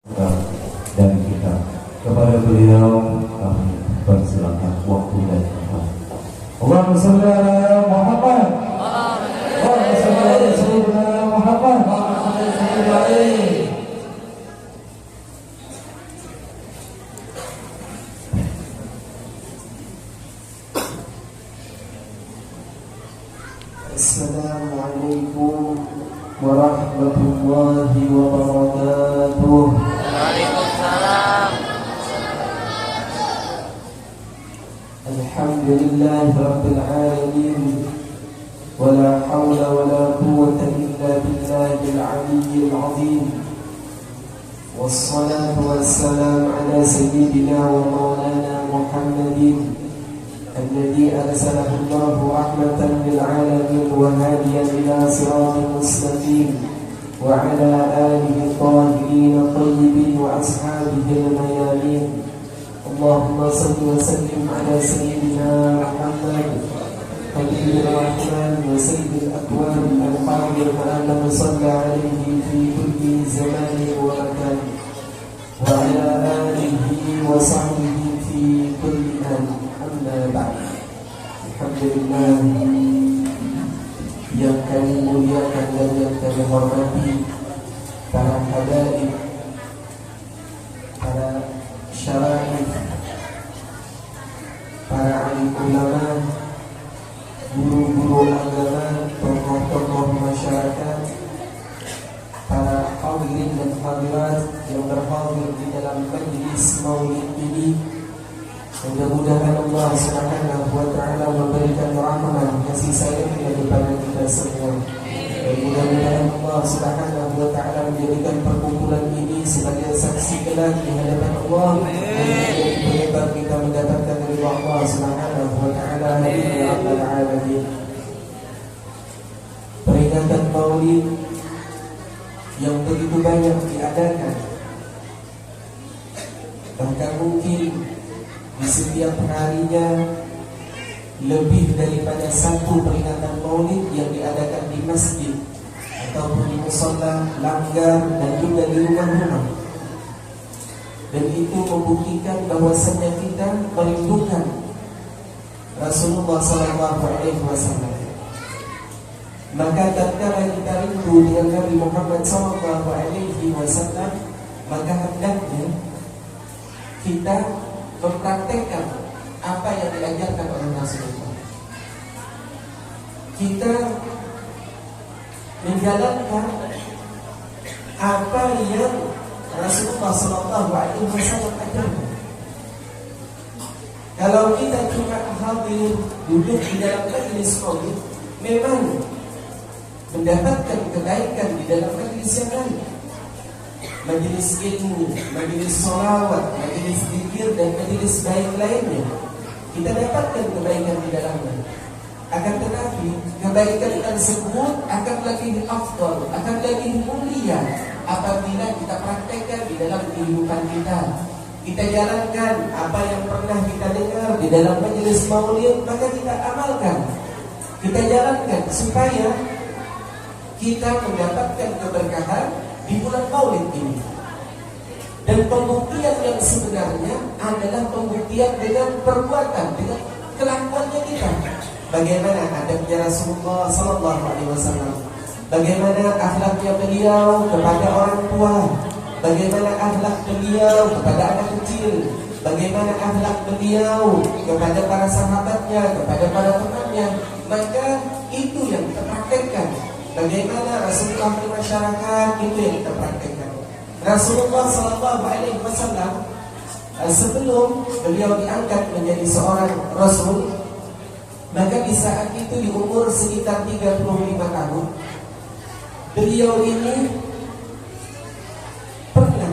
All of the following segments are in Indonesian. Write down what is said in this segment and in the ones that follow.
dari kita. Kepada beliau kami persilakan waktu dan tempat. Allahumma shalli ala Muhammad. Allahumma shalli ala Sayyidina Muhammad. Assalamualaikum warahmatullahi wabarakatuh. Waalaikumsalam. Alhamdulillahi rabbil alamin. Wala hawla wala quwwata illa billahil aliyyil azim. Wassalatu wassalamu ala sayyidina wa maulana Muhammadin الذي أرسله الله رحمة للعالمين وهاديا إلى صراط مستقيم وعلى آله الطاهرين الطيبين وأصحابه الميامين. اللهم صل وسلم على سيدنا محمد حبيب الرحمن وسيد الأكوان القادر أن نصلي عليه في كل زمان ومكان وعلى آله وصحبه في كل آن. Alhamdulillah, yang kami muliakan dan yang kami hormati para hadirin, para syaraif, para alim ulama, guru-guru agama, tokoh-tokoh masyarakat, para hadirin dan hadirat yang berhadir di dalam majlis maulid ini. Mudah-mudahan Allah Subhanahu wa ta'ala memberikan rahmat kasih sayangnya kepada kita semua. Dan mudah-mudahan Allah Subhanahu wa ta'ala menjadikan perkumpulan ini sebagai saksi kelak di hadapan Allah dan penyebab kita mendapatkan ridha Allah Subhanahu wa ta'ala. Ya Rabbal Alamin. Peringatan Maulid yang begitu banyak diadakan, bahkan mungkin di setiap harinya lebih daripada satu peringatan maulid yang diadakan di masjid ataupun di musalla, langgar dan juga di rumah-rumah. Dan itu membuktikan bahwasannya kita merindukan Rasulullah SAW. Maka tatkala kita rindu dengan Nabi Muhammad SAW, maka hendaknya kita mempraktekkan apa yang diajarkan oleh Rasulullah. Kita menjalankan apa yang Rasulullah SAW ajarkan. Kalau kita cuma hadir duduk di dalam majlis maulid, memang mendapatkan kebaikan di dalam majlis yang lain, majelis ilmu, majelis sholawat, majelis zikir dan majelis baik lainnya, kita dapatkan kebaikan di dalamnya. Akan tetapi kebaikan tersebut akan lebih afdal, akan lebih mulia apabila kita praktekkan di dalam kehidupan kita. Kita jalankan apa yang pernah kita dengar di dalam majelis maulid, maka kita amalkan, kita jalankan supaya kita mendapatkan keberkahan di bulan maulid ini. Dan pembuktian yang sebenarnya adalah pembuktian dengan perbuatan, dengan kelakuannya kita. Bagaimana adabnya Rasulullah SAW, bagaimana akhlaknya beliau kepada orang tua, bagaimana akhlak beliau kepada anak kecil, bagaimana akhlak beliau kepada para sahabatnya, kepada para temannya. Maka itu yang kita praktekkan. Bagaimana Rasulullah di masyarakat, itu yang kita praktekkan. Rasulullah SAW sebelum beliau diangkat menjadi seorang Rasul, maka di saat itu di umur sekitar 35 tahun, beliau ini pernah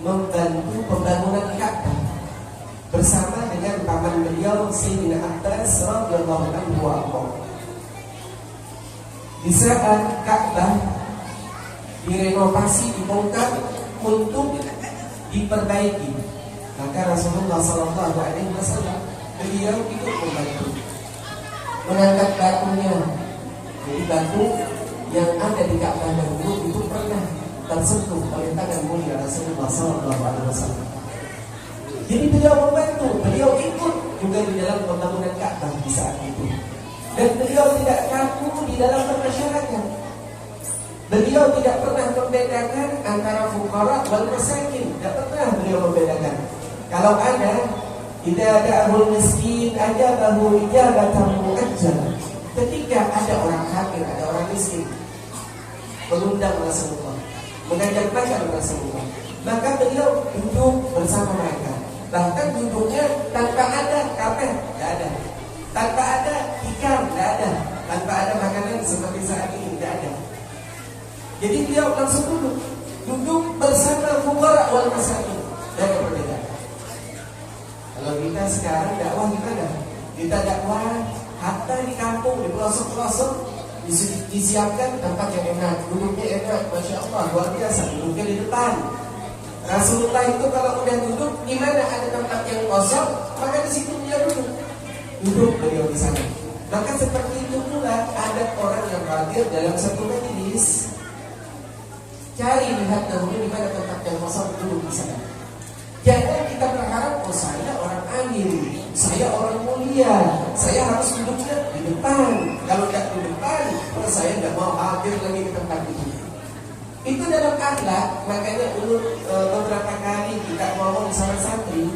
membantu pembangunan Ka'bah bersama dengan paman beliau Sayyidina Abbas radhiyallahu anhu. Di saat Ka'bah direnovasi, dibongkar untuk diperbaiki, maka Rasulullah SAW beliau ikut membantu mengangkat batunya. Jadi batu yang ada di Ka'bah dahulu itu pernah tersentuh oleh tangan mulia Rasulullah SAW. Jadi beliau membantu, beliau ikut juga di dalam pembangunan Ka'bah di saat itu. Dan beliau tidak kaku di dalam bermasyarakat. Beliau tidak pernah membedakan antara fuqara wal masakin. Tidak pernah beliau membedakan. Kalau ada, tidak ada ahul miskin, ada bahu ijabatan mu'ajjal. Ketika ada orang fakir, ada orang miskin, mengundang Rasulullah, mengajak makan Rasulullah, maka beliau duduk bersama mereka. Bahkan duduknya tanpa ada karpet, tidak ada. Tanpa ada tikar, tidak ada. Tanpa ada makanan seperti saat ini, tidak ada. Jadi beliau langsung duduk bersama fuqara wal masakin. Dari perbedaan. Kalau kita sekarang dakwah gimana? Kita dakwah hatta di kampung, di pelosok-pelosok disiapkan tempat yang enak, duduknya enak, masya Allah, luar biasa, duduknya di depan. Rasulullah itu kalau udah duduk, di mana ada tempat yang kosong, maka di situ dia duduk beliau di sana. Maka seperti itu pula ada orang yang hadir dalam satu majelis, cari lihat dahulu di mana tempat yang kosong, duduk di sana. Jangan kita berharap, oh saya orang alim, saya orang mulia, saya harus duduknya di depan. Kalau tidak di depan, oh saya tidak mau hadir lagi di tempat itu. Itu dalam akhlak. Makanya dulu beberapa kali kita ngomong sama santri,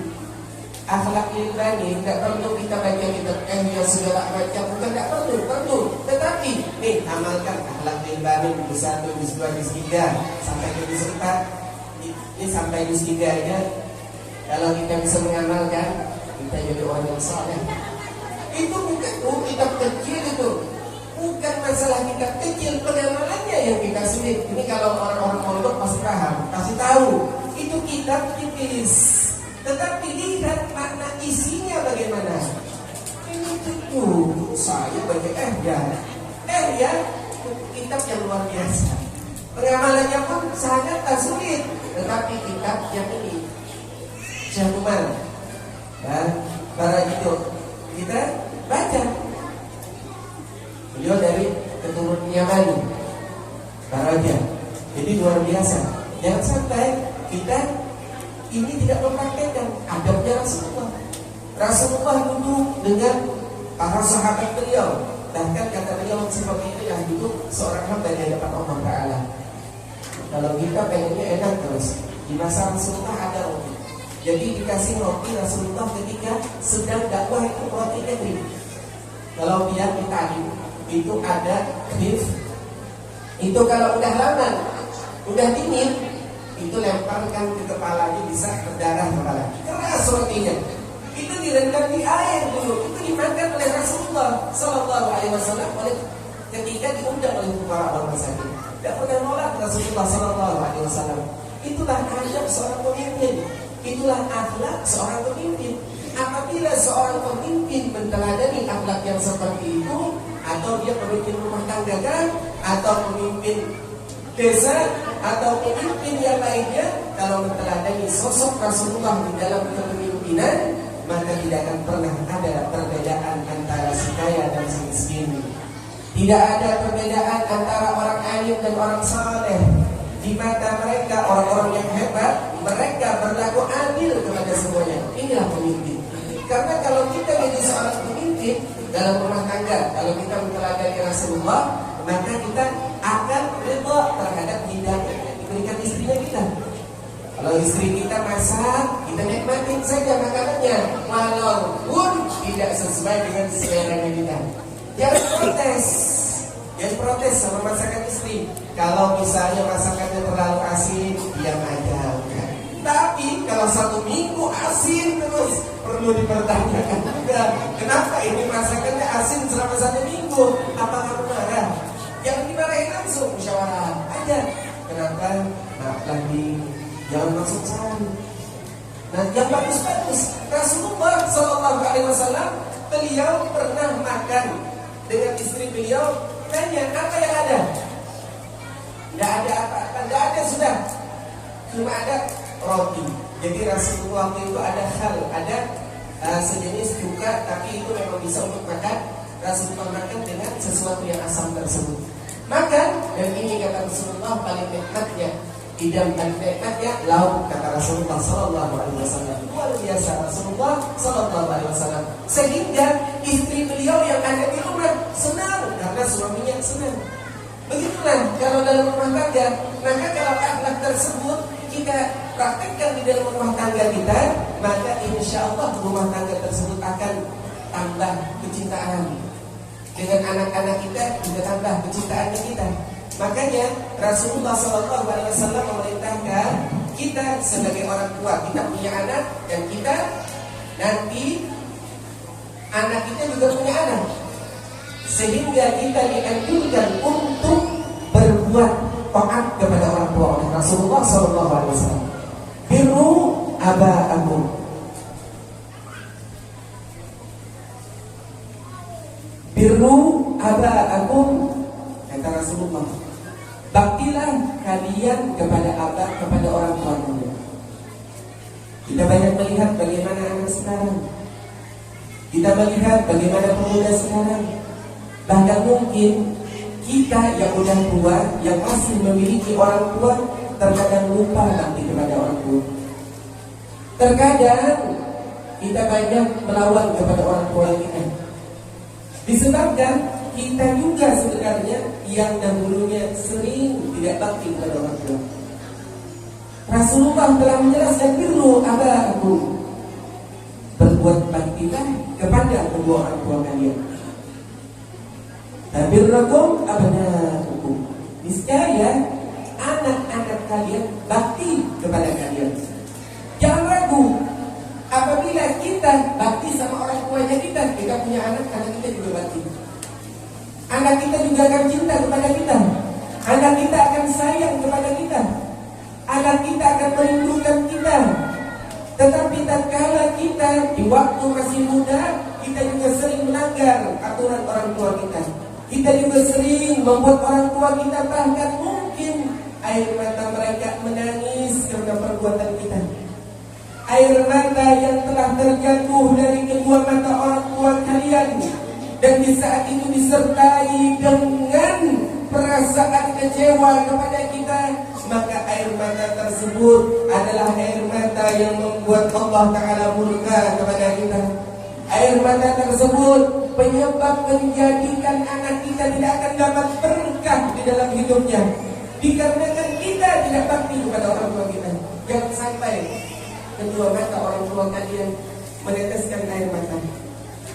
akhlak ilmani tidak perlu kita baca kitab yang segala macam, bukan tidak perlu. Tetapi nih amalkan akhlak ilmani juz 1, juz 2, juz 3 sampai ke juz 4. Ini sampai juz 3 aja. Kalau kita bisa mengamalkan, kita jadi orang yang saleh. Itu bukan kitab kecil itu. Bukan masalah kitab kecil, pengamalannya yang kita sulit. Ini kalau orang-orang pondok pasti paham, pasti tahu. Itu kitab tipis. Tetapi lihat makna isinya bagaimana. Ini itu saya baca ya, kitab yang luar biasa. Pengamalannya pun sangat tak sulit. Tetapi kitab yang ini Syahkuman dan para itu kita baca. Beliau dari keturunan Yamani, Baraja. Jadi luar biasa. Jangan sampai kita ini tidak mempraktekkan adabnya Rasulullah. Rasulullah duduk dengan para sahabat beliau. Bahkan kata beliau seperti itu yang duduk seorang hamba di hadapan Allah Ta'ala. Kalau kita pengennya enak terus, di masa Rasulullah ada roti. Jadi dikasih roti Rasulullah ketika sedang dakwah itu rotinya krim. Kalau dia ditadi itu ada khif. Itu kalau udah lama, udah dingin, itu lemparkan ke kepalanya bisa berdarah kepala. Keras rotinya. Itu direndam di air dulu. Itu dimakan oleh Rasulullah Sallallahu Alaihi Wasallam ketika diundang oleh para orang masakin. Tidak pernah nolak Rasulullah Sallallahu Alaihi Wasallam. Itulah adab seorang pemimpin. Itulah akhlak seorang pemimpin. Apabila seorang pemimpin menteladani akhlak yang seperti itu, atau dia pemimpin rumah tangga kan, atau pemimpin desa, atau pemimpin yang lainnya, kalau menteladani sosok Rasulullah di dalam kepemimpinan, maka tidak akan pernah ada perbedaan antara si kaya dan si miskin. Tidak ada perbedaan antara orang alim dan orang saleh. Di mata mereka, orang-orang yang hebat, mereka berlaku adil kepada semuanya. Inilah pemimpin. Karena kalau kita jadi seorang pemimpin dalam rumah tangga, kalau kita meneladani Rasulullah, maka kita akan ridha terhadap hidangan yang diberikan istrinya kita. Kalau istri kita masak, kita nikmatin saja makanannya, walaupun tidak sesuai dengan selera kita. Jangan protes. Jangan protes sama masakan istri. Kalau misalnya masakannya terlalu asin, diam aja. Tapi kalau 1 minggu asin terus, perlu dipertanyakan juga. Kenapa ini masakannya asin selama 1 minggu? Apa kamu marah? Yang dimarahin langsung musyawarah aja. Kenapa? Maaf lagi, jangan masuk sari. Nah, yang bagus-bagus, Rasulullah Sallallahu Alaihi Wasallam, beliau pernah makan dengan istri beliau. Tanya, apa yang ada? Tidak ada apa-apa, tidak ada sudah. Cuma ada roti. Jadi Rasulullah itu ada hal, ada sejenis cuka, tapi itu memang bisa untuk makan. Rasulullah makan dengan sesuatu yang asam tersebut. Makan, dan ini kata Rasulullah paling nikmatnya idam dan nikmatnya lauk, kata Rasulullah Sallallahu Alaihi Wasallam. Luar biasa Rasulullah Sallallahu Alaihi Wasallam, sehingga istri beliau yang ada di rumah senang karena suaminya senang. Begitulah kalau dalam rumah tangga. Maka kalau akhlak tersebut kita praktekkan di dalam rumah tangga kita, maka insya Allah rumah tangga tersebut akan tambah kecintaan. Dengan anak-anak kita juga tambah kecintaannya kita. Makanya Rasulullah SAW memerintahkan kita sebagai orang tua, kita punya anak dan kita nanti anak kita juga punya anak, sehingga kita dianjurkan untuk berbuat taat kepada orang tua oleh Rasulullah SAW. Birru aba'akum, birru aba'akum, kata Rasulullah, baktilah kalian kepada abah, kepada orang tua kalian. Kita banyak melihat bagaimana anak sekarang, kita melihat bagaimana pemuda sekarang. Bahkan mungkin kita yang udah tua, yang masih memiliki orang tua, terkadang lupa bakti kepada orang tua. Terkadang kita banyak melawan kepada orang tua kita, disebabkan kita juga sebenarnya yang dahulunya sering tidak bakti kepada orang tua. Rasulullah telah menjelaskan birru aba'akum, berbuat baktilah kepada kedua orang tua kalian. Tabirrakum abna'ukum, niscaya anak-anak kalian bakti kepada kalian. Jangan ragu, apabila kita bakti sama orang tuanya kita punya anak kita juga bakti. Anak kita juga akan cinta kepada kita. Anak kita akan sayang kepada kita. Anak kita akan merindukan kita. Tetapi tatkala kita di waktu masih muda, kita juga sering melanggar aturan orang tua kita. Kita juga sering membuat orang tua kita, bahkan mungkin air mata mereka menangis karena perbuatan kita. Air mata yang telah terjatuh dari kedua mata orang tua kalian, dan di saat itu disertai dengan perasaan kecewa kepada kita, maka air mata tersebut adalah air mata yang membuat Allah Ta'ala murka kepada kita. Air mata tersebut penyebab menjadikan anak kita tidak akan dapat berkah di dalam hidupnya, dikarenakan kita tidak bakti kepada orang tua kita. Jangan sampai kedua mata orang tua kalian meneteskan air mata.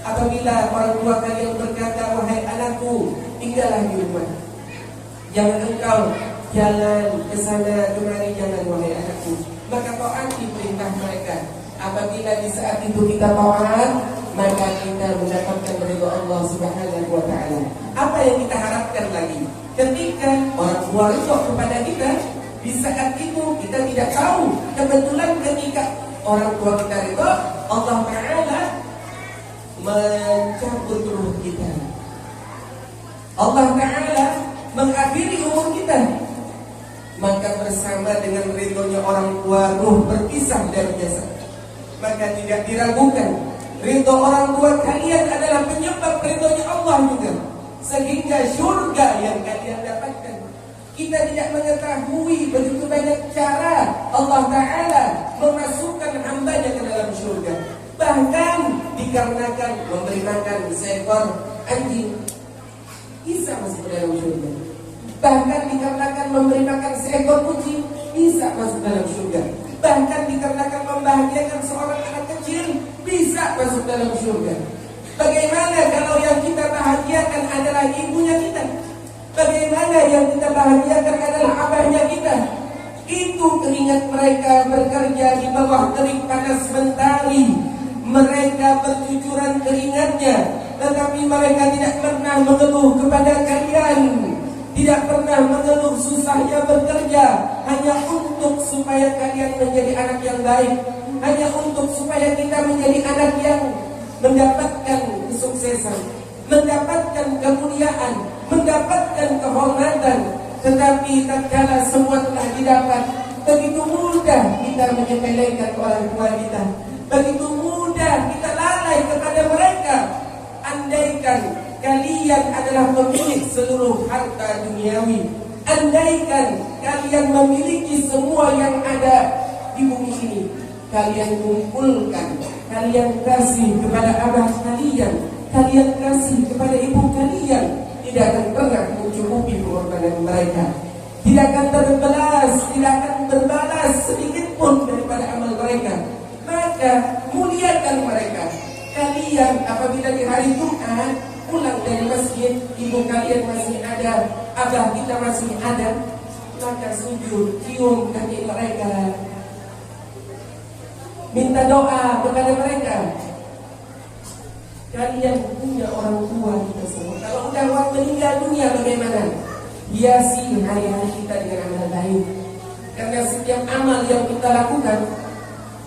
Apabila orang tua kalian berkata, wahai anakku, tinggallah di rumah, jangan engkau jalan ke sana kemari, jangan wahai anakku, maka taati perintah mereka. Apabila di saat itu kita taat, maka kita mendapatkan ridha Allah Subhanahu wa Ta'ala. Apa yang kita harapkan lagi? Ketika orang tua ridha kepada kita, di saat itu kita tidak tahu, kebetulan ketika orang tua kita ridha, Allah Ta'ala mencabut ruh kita. Allah Ta'ala mengakhiri umur kita. Maka bersama dengan ridhonya orang tua, ruh berpisah dari jasad. Maka tidak diragukan, ridho orang tua kalian adalah penyebab ridhonya Allah juga, sehingga surga yang kalian dapatkan. Kita tidak mengetahui begitu banyak cara Allah Ta'ala memasukkan hambanya ke dalam surga. Bahkan dikarenakan memberi makan seekor anjing, bisa masuk ke dalam surga. Bahkan dikarenakan memberi makan seekor kucing, bisa masuk dalam surga. Bahkan dikarenakan membahagiakan seorang anak kecil, bisa masuk dalam surga. Bagaimana kalau yang kita bahagiakan adalah ibunya kita? Bagaimana yang kita bahagiakan adalah abahnya kita? Itu keringat mereka bekerja di bawah terik panas mentari. Mereka bercucuran keringatnya, tetapi mereka tidak pernah mengeluh kepada kalian. Tidak pernah mengeluh susahnya bekerja, hanya untuk supaya kalian menjadi anak yang baik, hanya untuk supaya kita menjadi anak yang mendapatkan kesuksesan, mendapatkan kemuliaan, mendapatkan kehormatan. Tetapi tatkala semua telah didapat, begitu mudah kita menyepelekan orang tua kita, begitu mudah kita lalai kepada mereka. Andaikan kalian adalah pemilik seluruh harta duniawi, andaikan kalian memiliki semua yang ada di bumi ini, kalian kumpulkan, kalian kasih kepada abah kalian, kalian kasih kepada ibu kalian, tidak akan pernah mencukupi pengorbanan mereka, tidak akan terbalas, tidak akan berbalas sedikit pun daripada amal mereka. Maka muliakan mereka. Kalian apabila di hari Jumat pulang dari masjid, ibu kalian masih ada, abah kita masih ada, maka sujud, cium kaki mereka, minta doa kepada mereka. Kalian punya orang tua kita semua. Kalau udah meninggal dunia bagaimana? Hiasi hari-hari kita dengan amal baik. Karena setiap amal yang kita lakukan,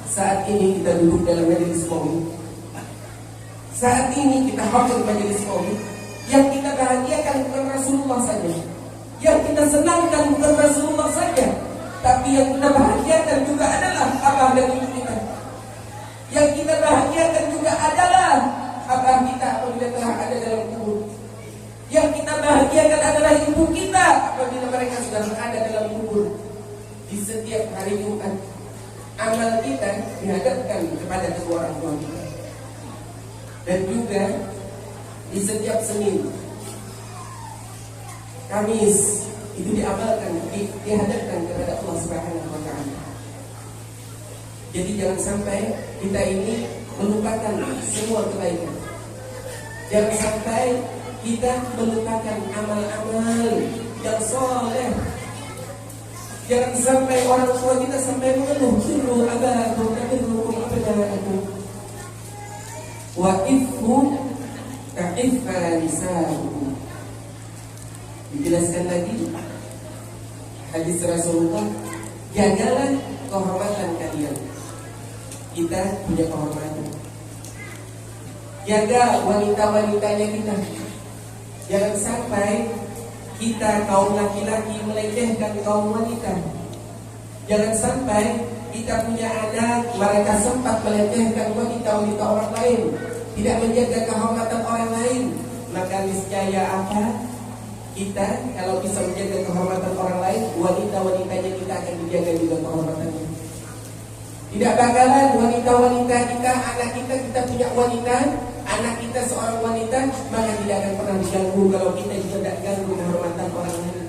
saat ini kita duduk dalam majelis maulid, saat ini kita hadir majelis maulid, yang kita bahagiakan bukan Rasulullah saja, yang kita senangkan bukan Rasulullah saja, tapi yang kita bahagiakan juga adalah abah dan ibu kita. Yang kita bahagiakan juga adalah abah kita apabila telah ada dalam kubur. Yang kita bahagiakan adalah ibu kita apabila mereka sudah berada dalam kubur. Di setiap hari Jumat, amal kita dihadapkan kepada kedua orang tua kita. Dan juga di setiap Senin, Kamis itu diamalkan, dihadapkan kepada Allah Subhanahu wa Ta'ala. Jadi jangan sampai kita ini melupakan semua kebaikan. Jangan sampai kita melupakan amal-amal yang soleh. Jangan sampai orang tua kita sampai mengeluh, "Birru abakum kabirrukum abna'akum wa ifhum ka'iffa nisa'ukum." Dijelaskan lagi hadis Rasulullah, jagalah kehormatan kalian. Kita punya kehormatan. Jaga wanita-wanitanya kita. Jangan sampai kita kaum laki-laki melecehkan kaum wanita. Jangan sampai kita punya anak, mereka sempat melecehkan wanita-wanita orang lain, tidak menjaga kehormatan orang lain. Maka niscaya apa? Kita kalau bisa menjaga kehormatan orang lain, wanita-wanitanya kita akan dijaga juga kehormatannya. Tidak bakalan wanita-wanita kita, anak kita punya wanita, anak kita seorang wanita, maka tidak akan pernah diganggu kalau kita juga tidak ganggu kehormatan orang lain.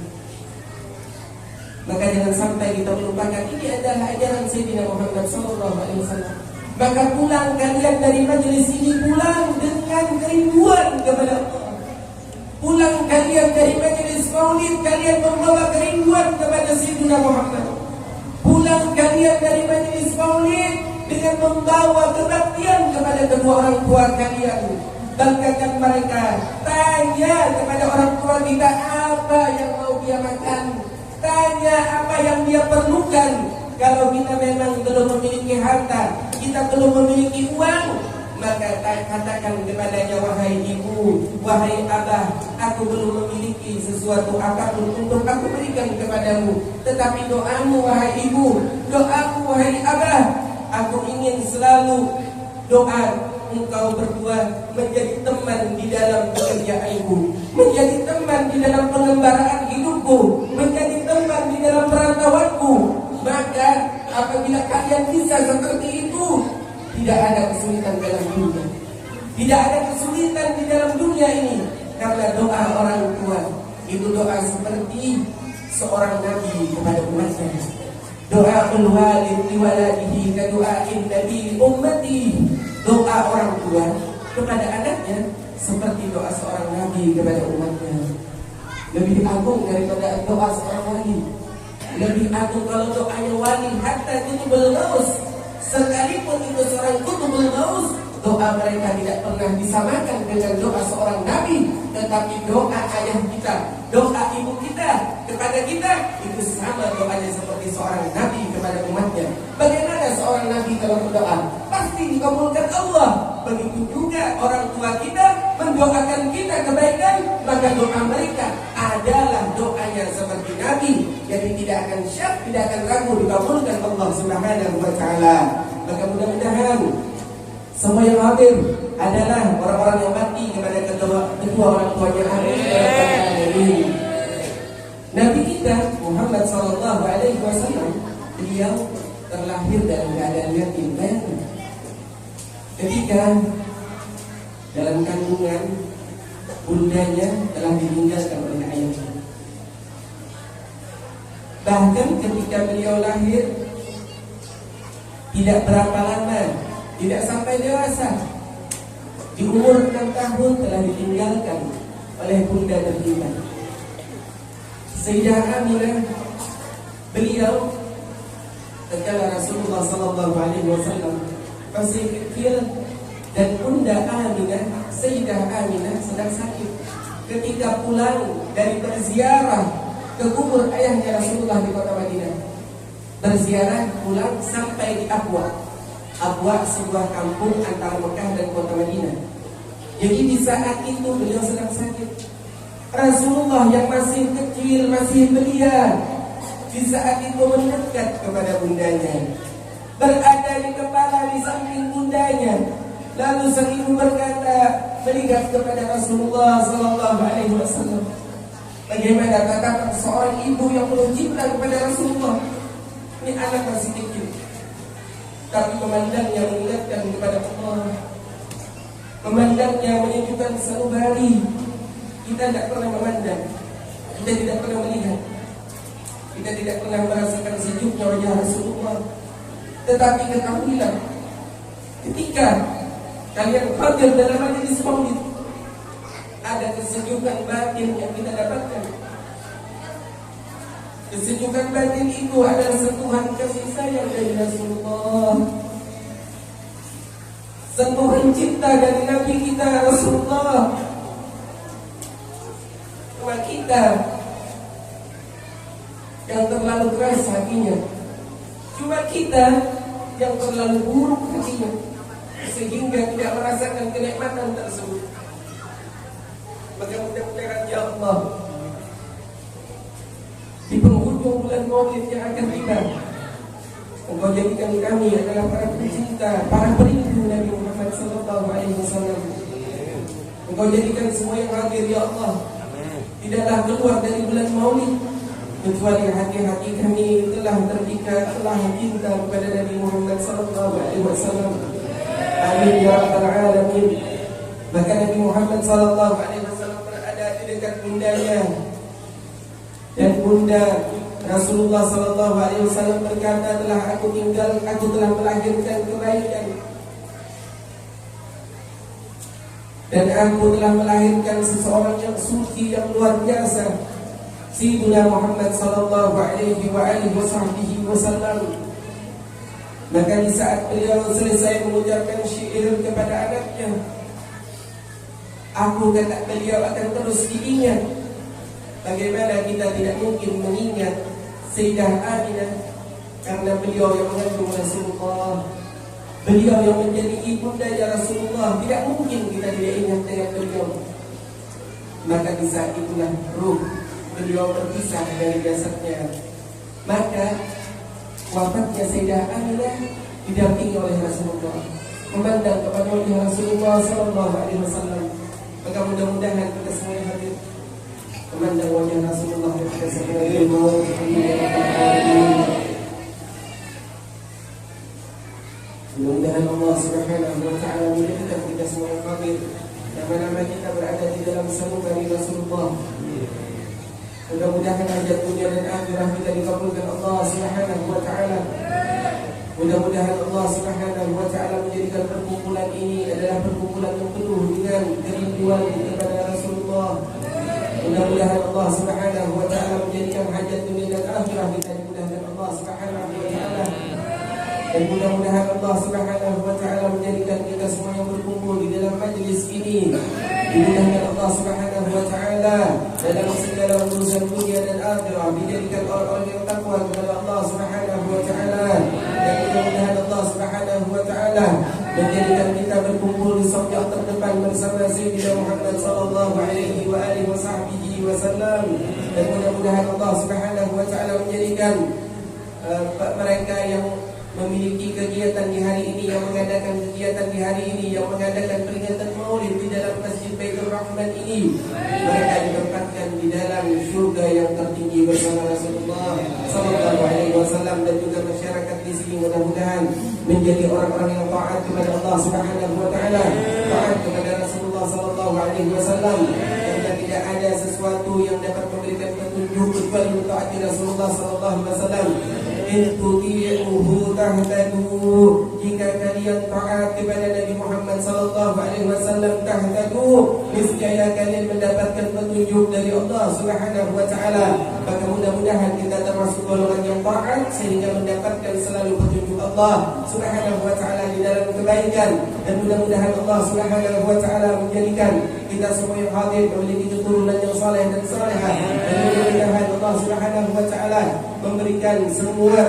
Maka jangan sampai kita melupakan ini adalah ajaran Sayyidina Muhammad SAW. Maka pulang kalian dari majelis ini, pulang dengan kerinduan kepada Allah. Pulang kalian dari majelis maulid, kalian membawa kerinduan kepada Sayyidina Muhammad. Pulang kalian dari majelis maulid dengan membawa kebaktian kepada kedua orang tua kalian. Banggakan mereka, tanya kepada orang tua kita apa yang mau dia makan, tanya apa yang dia perlukan. Kalau kita memang belum memiliki harta, kita belum memiliki uang, maka katakan kepadanya, wahai ibu, wahai abah, aku belum memiliki sesuatu apapun untuk aku berikan kepadamu. Tetapi doamu wahai ibu, doaku wahai abah, aku ingin selalu doa engkau berdua menjadi teman di dalam pekerjaanku, menjadi teman di dalam pengembaraan hidupku, menjadi teman di dalam perantauanku. Maka apabila kalian bisa seperti itu, tidak ada kesulitan dalam dunia. Tidak ada kesulitan di dalam dunia ini. Karena doa orang tua itu doa seperti seorang nabi kepada umatnya. Doa walid li waladihi ka doain nabi li ummati. Doa orang tua kepada anaknya seperti doa seorang nabi kepada umatnya. Lebih agung daripada doa seorang wali. Lebih agung kalau doanya wali hatta kutubul ghaus. Sekalipun itu seorang kutubul ghaus, doa mereka tidak pernah disamakan dengan doa seorang nabi. Tetapi doa ayah kita, doa ibu kita kepada kita, itu sama doanya seperti seorang nabi kepada umatnya. Bagaimana seorang nabi kalau berdoa? Pasti dikabulkan Allah. Begitu juga orang tua kita mendoakan kita kebaikan, maka doa mereka adalah doanya seperti nabi. Jadi tidak akan syak, tidak akan ragu, dikabulkan Allah Subhanahu wa Ta'ala. Maka mudah-mudahan semua yang hadir adalah orang-orang yang mati kepada kedua orang tuanya. Amin. Nabi kita Muhammad sallallahu alaihi wasallam, beliau terlahir dalam keadaan yatim. Ketika dalam kandungan, bundanya telah ditinggalkan oleh ayahnya. Bahkan ketika beliau lahir, tidak berapa lama, tidak sampai dewasa, di umur 6 tahun telah ditinggalkan oleh bunda tercinta Sayyidah Aminah. Beliau tatkala Rasulullah sallallahu alaihi wasallam masih kecil, dan bunda Aminah, Sayyidah Aminah sedang sakit. Ketika pulang dari berziarah ke kubur ayahnya Rasulullah di kota Madinah, berziarah pulang sampai di Abwa, sebuah kampung antara Mekah dan kota Madinah. Jadi di saat itu beliau sedang sakit. Rasulullah yang masih kecil, masih belia, di saat itu mendekat kepada bundanya, berada di kepala di samping bundanya. Lalu sang ibu berkata, melihat kepada Rasulullah sallallahu alaihi wasallam, bagaimana tatapan seorang ibu yang penuh cinta kepada Rasulullah. Ini anak masih kecil, tapi memandangnya mengingatkan kepada Allah, memandangnya menunjukkan sanubari. Kita tidak pernah memandang, kita tidak pernah melihat, kita tidak pernah merasakan sejuknya wajah Rasulullah. Tetapi ketahuilah, ketika kalian hadir dalam majelis maulid, ada kesejukan batin yang kita dapatkan. Kesejukan batin itu adalah sentuhan kasih sayang dari Rasulullah, sentuhan cinta dari Nabi kita Rasulullah. Cuma kita yang terlalu keras hatinya, cuma kita yang terlalu buruk hatinya, sehingga tidak merasakan kenikmatan tersebut. Maka mudah-mudahan ya Allah, di penghujung bulan Maulid yang akan tiba, Engkau jadikan kami adalah para pencinta, para perindu Nabi Muhammad sallallahu alaihi wasallam. Engkau jadikan semua yang hadir ya Allah tidaklah keluar dari bulan Maulid kecuali hati-hati kami telah terpikat, telah cinta kepada Nabi Muhammad sallallahu alaihi wasallam. Amin ya rabbal alamin. Maka Nabi Muhammad sallallahu alaihi wasallam berada di dekat bundanya, dan bunda Rasulullah sallallahu alaihi wasallam berkata, aku telah melahirkan kebaikan, dan aku telah melahirkan seseorang yang suci, yang luar biasa, Sayyidina Muhammad sallallahu alaihi wasallam. Maka di saat beliau selesai mengucapkan syair kepada anaknya, aku kata beliau akan terus diingat. Bagaimana kita tidak mungkin mengingat Sayyidah Aminah, karena beliau yang mengandung Rasulullah, beliau yang menjadi ibundanya Rasulullah. Tidak mungkin kita tidak ingat dengan beliau. Maka di saat itulah ruh beliau berpisah dari jasadnya. Maka wafatnya Sayyidah Aminah didampingi oleh Rasulullah, memandang kepada wajah Rasulullah sallallahu alaihi wasallam. Maka mudah-mudahan kita semua yang hadir memandang wajah Rasulullah yang kita sebagai mudah-mudahan Allah subhanahu wa ta'ala menjadikan kita semua yang hadir, nama-nama kita berada di dalam sanubari Rasulullah. Mudah-mudahan hajat dunia dan akhirah kita dikabulkan Allah subhanahu wa ta'ala. Mudah-mudahan Allah subhanahu wa ta'ala menjadikan perkumpulan ini adalah perkumpulan yang penuh dengan kerinduan kepada Rasulullah. Mudah-mudahan Allah subhanahu wa ta'ala menjadikan hajat dunia dan akhirah kita dimudahkan Allah subhanahu wa ta'ala. Dan mudah-mudahan Allah subhanahu wa ta'ala menjadikan kita semua yang berkumpul di dalam majlis ini dimudahkan Allah subhanahu wa ta'ala dalam segala urusan dunia dan akhirah, dijadikan orang-orang yang takwa kepada Allah subhanahu wa ta'ala. Dan mudah-mudahan Allah subhanahu wa ta'ala menjadikan kita berkumpul di saf yang terdepan bersama Sayyidina Muhammad sallallahu alaihi wasallam. Dan mudah-mudahan Allah subhanahu wa ta'ala menjadikan mereka yang memiliki kegiatan di hari ini, yang mengadakan mengadakan kegiatan di hari ini, yang mengadakan peringatan Maulid di dalam Masjid Baitur Rahman ini, mereka ditempatkan di dalam surga yang tertinggi bersama Rasulullah sallallahu alaihi wasallam, dan juga masyarakat di sini mudah-mudahan menjadi orang-orang yang taat kepada Allah Subhanahu wa taala, taat kepada Rasulullah sallallahu alaihi wasallam, dan tidak ada sesuatu yang dapat memberikan petunjuk kecuali mentaati Rasulullah sallallahu alaihi wasallam. In tuti'uhu tahtadu, jika kalian taat kepada Nabi Muhammad sallallahu alaihi wasallam, tahtadu, niscaya kalian mendapatkan petunjuk dari Allah Subhanahu wa taala. Maka mudah-mudahan kita termasuk golongan yang taat sehingga mendapatkan selalu petunjuk Allah Subhanahu wa taala di dalam kebaikan, dan mudah-mudahan Allah Subhanahu wa taala menjadikan kita semua yang hadir memiliki keturunan yang saleh dan salehah, dan mudah-mudahan Allah Subhanahu wa taala memberikan semua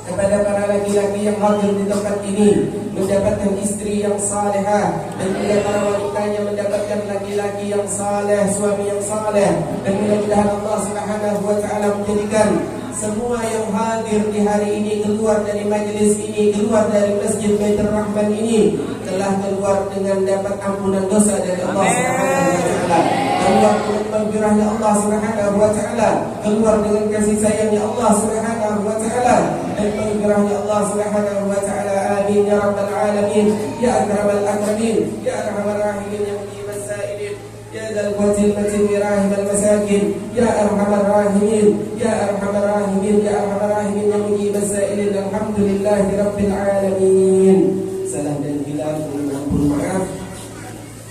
kepada para laki-laki yang hadir di tempat ini mendapatkan istri yang salehah, dan juga para wanitanya mendapatkan laki-laki yang saleh, suami yang saleh, dan mudah-mudahan Allah Subhanahu wa taala menjadikan semua yang hadir di hari ini, keluar dari majlis ini, keluar dari Masjid Baitur Rahman ini, telah keluar dengan dapat ampunan dosa dari Allah Subhanahu wa taala, keluar dengan maghfirahnya Allah Subhanahu wa taala, keluar dengan kasih sayangnya Allah Subhanahu wa taala, dan maghfirahnya Allah Subhanahu wa taala. Amin ya rabbal alamin, ya akramal akramin, ya arhamar rahimin, ya mujibas sa'ilin, ya dzal quwwatil matin, ya rahimul masakin, ya arhamar rahimin, ya arhamar rahimin, ya arhamar rahimin, ya mujibas sa'ilin. Alhamdulillahi rabbil alamin. Salah dan hilaf mohon maaf.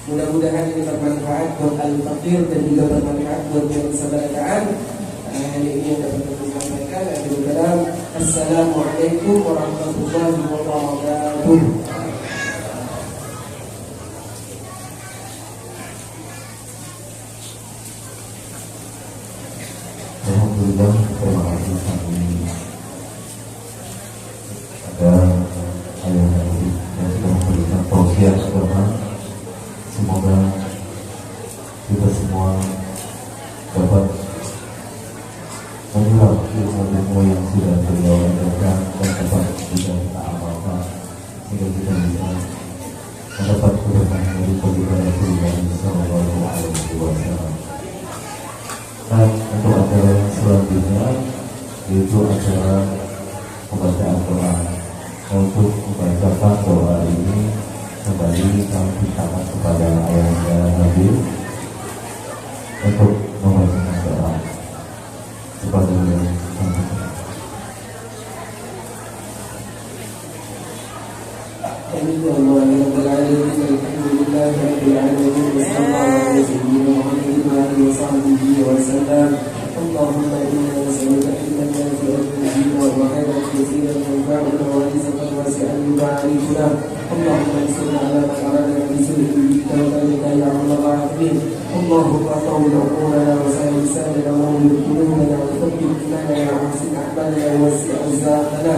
Mudah-mudahan ini bermanfaat buat al-faqir dan juga bermanfaat buat yang sabarkan. Hanya ini yang dapat kami sampaikan. Assalamualaikum warahmatullahi wabarakatuh. Alhamdulillah, terima kasih kami ada ayah yang sudah memberikan tausiah agama. Semoga kita semua dapat mengulang ilmu-ilmu yang sudah beliau ajarkan dan dapat juga kita amalkan sehingga kita bisa mendapat keberkahan dari pemberian Rasulullah sallallahu alaihi wasallam. Dan untuk acara selanjutnya yaitu acara pembacaan doa. Untuk membacakan doa ini kembali kami mintakan kepada ayahanda Nabi untuk membacakan doa kepada beliau. اللهم إنا نسألك علما نافعا يجيبا وخيرا كثيرا ينفعنا ورزقا واسعا يباركنا. اللهم انصرنا على من أرادنا بسوء بك يا أرحم الراحمين. اللهم طول عمرنا وسهل لساننا وولد قلوبنا وثبت إيماننا وحسن أعمالنا ووسع أرزاقنا.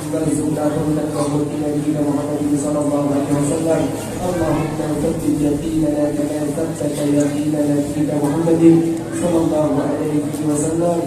وارزقنا فضلك وفضل نبينا محمد صلى الله عليه وسلم. اللهم ثبت يقيننا كما ثبت يقيننا فيك محمد صلى الله عليه وسلم.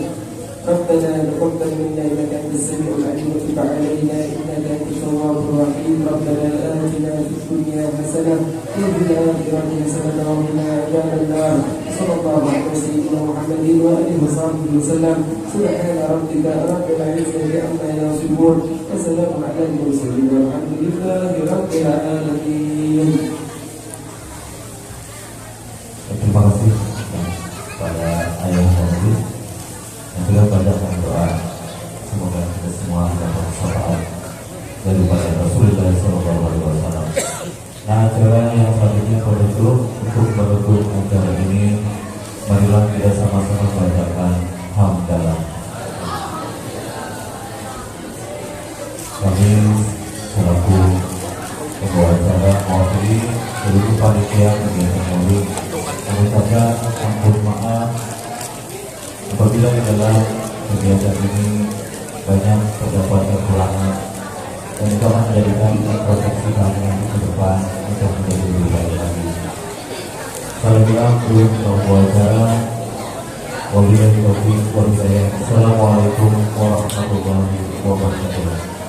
ربنا تقبل منا انك انت السميع العليم وتب علينا انك انت التواب الرحيم. ربنا اتنا في الدنيا حسنه وفي الاخره حسنه وقنا عذاب النار. صلى الله على سيدنا محمد واله وصحبه وسلم. سبحان ربك رب العزه عما يصفون وسلام على المرسلين والحمد لله رب العالمين. Terima kasih kepada ayah Nabi yang sudah bacakan doa. Semoga kita semua dapat syafaat daripada Rasulullah SAW. Nah, acara yang selanjutnya untuk menutup acara ini, marilah kita sama-sama bacakan hamdalah. Kami selaku pembawa acara mewakili seluruh panitia kegiatan Maulid mengucapkan ampun maaf apabila di dalam kegiatan ini banyak terdapat kekurangan, dan itu akan menjadikan proteksi kami ke depan untuk menjadi lebih baik lagi. Salam untuk pembawa acara. Wabillahi taufiq wal hidayah. Assalamualaikum warahmatullahi wabarakatuh.